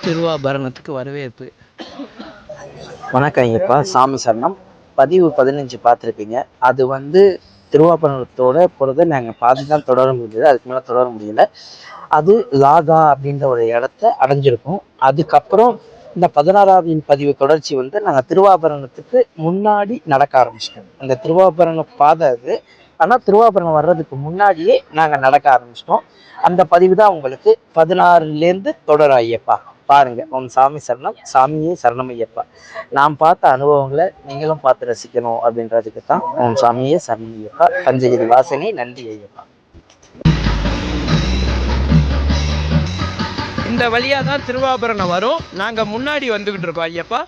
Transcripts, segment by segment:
திருவாபரணத்துக்கு வரவேற்பு. வணக்கம் ஐயப்பா, சாமி சரணம். பதிவு 15 பார்த்துருப்பீங்க. அது திருவாபரணத்தோட போகிறத நாங்கள் பாதி தான் தொடர முடிஞ்சது, அதுக்கு மேலே தொடர முடியல. அது லாகா அப்படின்ற ஒரு இடத்த அடைஞ்சிருக்கும். அதுக்கப்புறம் இந்த 16வது பதிவு தொடர்ச்சி நாங்கள் திருவாபரணத்துக்கு முன்னாடி நடக்க ஆரம்பிச்சிட்டோம். அந்த திருவாபரண பாதை அது. ஆனால் திருவாபரணம் வர்றதுக்கு முன்னாடியே நாங்கள் நடக்க ஆரம்பிச்சிட்டோம். அந்த பதிவு தான் உங்களுக்கு 16லேருந்து தொடரும் ஐயப்பா. பாருங்க. உன் சாமி சரணம், சாமியே சரணம் ஐயப்பா. நான் பார்த்த அனுபவங்களை நீங்களும் பார்த்து ரசிக்கணும் அப்படின்றதுக்கு தான் உன் சாமியே சரணம் ஐயப்பா. பஞ்சகிரி வாசனே நன்றி ஐயப்பா. இந்த வழியாக தான் திருவாபரணம் வரும். நாங்கள் முன்னாடி வந்துக்கிட்டு இருக்கோம் ஐயப்பா.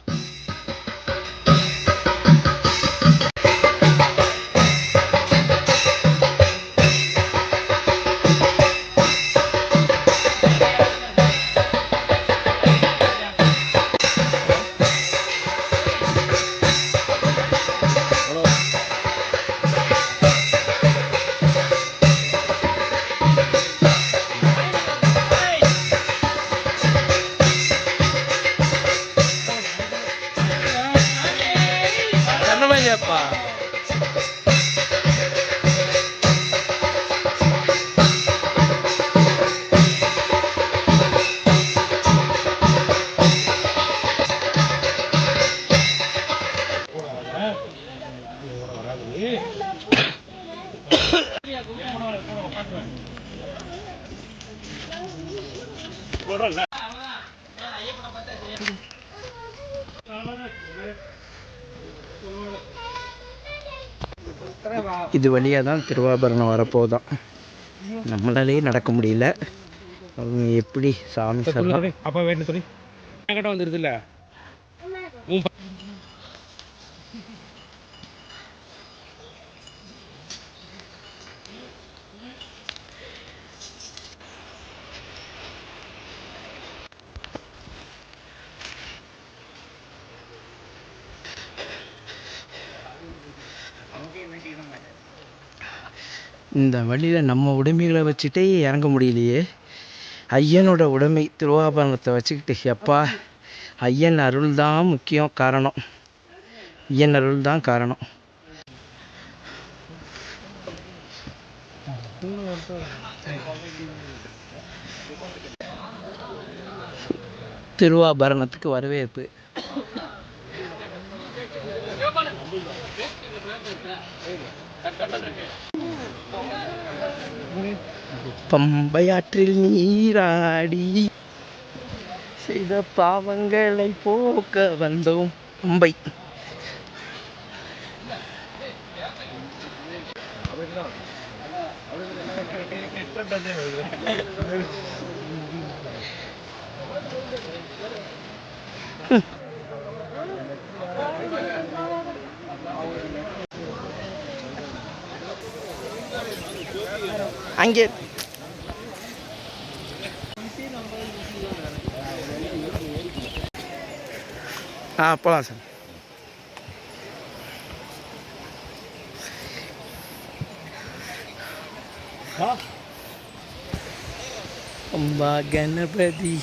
இது வழியாக தான் திருவாபரணம் வரப்போதான். நம்மளாலே நடக்க முடியல. அவங்க எப்படி சாமி சொல்லலாம். அப்போ வேணும் சொல்லி என்கிட்ட வந்துடுது இல்லை. இந்த வழியில் நம்ம உடைமைகளை வச்சுட்டே இறங்க முடியலையே. ஐயனோட உடைமை திருவாபரணத்தை வச்சுக்கிட்டு எப்பா, ஐயன் அருள் தான் முக்கியம் காரணம். ஐயன் அருள் தான் காரணம். திருவாபரணத்துக்கு வரவேற்பு. பம்பையாற்றில் நீராடி செய்த பாவங்களை போக்க வந்தோம் பம்பை. அங்கே போகலாம் சார். அம்பா கணபதி